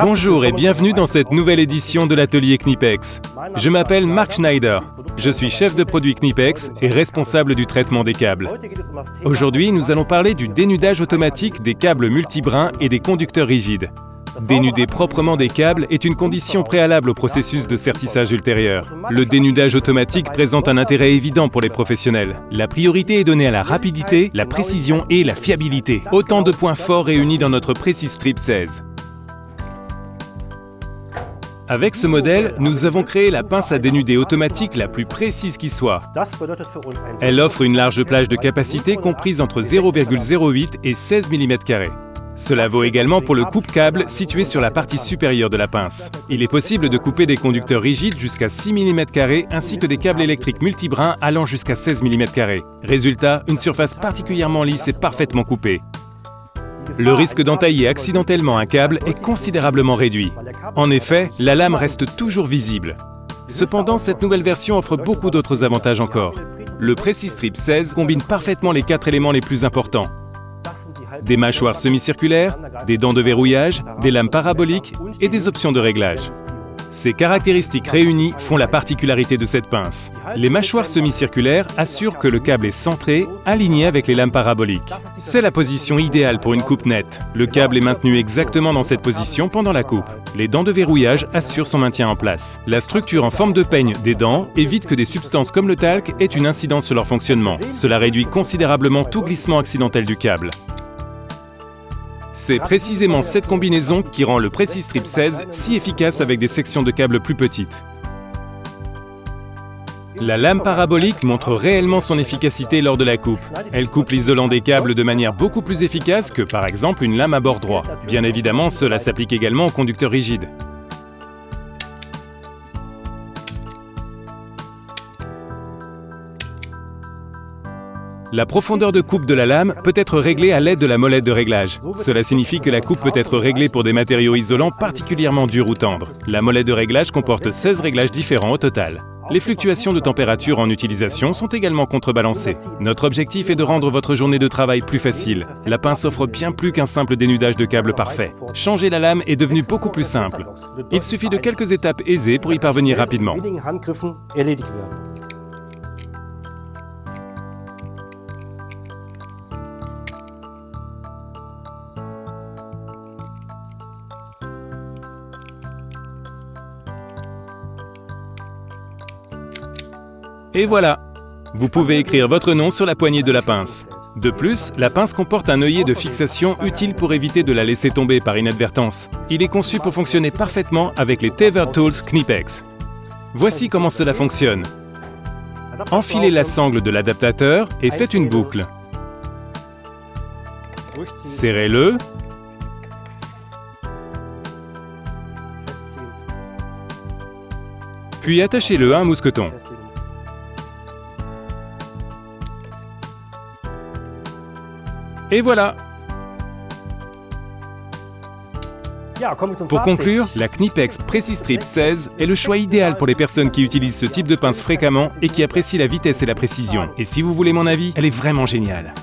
Bonjour et bienvenue dans cette nouvelle édition de l'atelier Knipex. Je m'appelle Mark Schneider. Je suis chef de produit Knipex et responsable du traitement des câbles. Aujourd'hui, nous allons parler du dénudage automatique des câbles multibrins et des conducteurs rigides. Dénuder proprement des câbles est une condition préalable au processus de sertissage ultérieur. Le dénudage automatique présente un intérêt évident pour les professionnels. La priorité est donnée à la rapidité, la précision et la fiabilité. Autant de points forts réunis dans notre PreciStrip 16. Avec ce modèle, nous avons créé la pince à dénuder automatique la plus précise qui soit. Elle offre une large plage de capacité comprise entre 0,08 et 16 mm². Cela vaut également pour le coupe-câble situé sur la partie supérieure de la pince. Il est possible de couper des conducteurs rigides jusqu'à 6 mm² ainsi que des câbles électriques multibrins allant jusqu'à 16 mm². Résultat, une surface particulièrement lisse et parfaitement coupée. Le risque d'entailler accidentellement un câble est considérablement réduit. En effet, la lame reste toujours visible. Cependant, cette nouvelle version offre beaucoup d'autres avantages encore. Le PreciStrip 16 combine parfaitement les 4 éléments les plus importants. Des mâchoires semi-circulaires, des dents de verrouillage, des lames paraboliques et des options de réglage. Ces caractéristiques réunies font la particularité de cette pince. Les mâchoires semi-circulaires assurent que le câble est centré, aligné avec les lames paraboliques. C'est la position idéale pour une coupe nette. Le câble est maintenu exactement dans cette position pendant la coupe. Les dents de verrouillage assurent son maintien en place. La structure en forme de peigne des dents évite que des substances comme le talc aient une incidence sur leur fonctionnement. Cela réduit considérablement tout glissement accidentel du câble. C'est précisément cette combinaison qui rend le PreciStrip 16 si efficace avec des sections de câbles plus petites. La lame parabolique montre réellement son efficacité lors de la coupe. Elle coupe l'isolant des câbles de manière beaucoup plus efficace que par exemple une lame à bord droit. Bien évidemment, cela s'applique également aux conducteurs rigides. La profondeur de coupe de la lame peut être réglée à l'aide de la molette de réglage. Cela signifie que la coupe peut être réglée pour des matériaux isolants particulièrement durs ou tendres. La molette de réglage comporte 16 réglages différents au total. Les fluctuations de température en utilisation sont également contrebalancées. Notre objectif est de rendre votre journée de travail plus facile. La pince offre bien plus qu'un simple dénudage de câble parfait. Changer la lame est devenu beaucoup plus simple. Il suffit de quelques étapes aisées pour y parvenir rapidement. Et voilà! Vous pouvez écrire votre nom sur la poignée de la pince. De plus, la pince comporte un œillet de fixation utile pour éviter de la laisser tomber par inadvertance. Il est conçu pour fonctionner parfaitement avec les Tethered Tools Knipex. Voici comment cela fonctionne. Enfilez la sangle de l'adaptateur et faites une boucle. Serrez-le. Puis attachez-le à un mousqueton. Et voilà! Pour conclure, la Knipex PreciStrip 16 est le choix idéal pour les personnes qui utilisent ce type de pince fréquemment et qui apprécient la vitesse et la précision. Et si vous voulez mon avis, elle est vraiment géniale.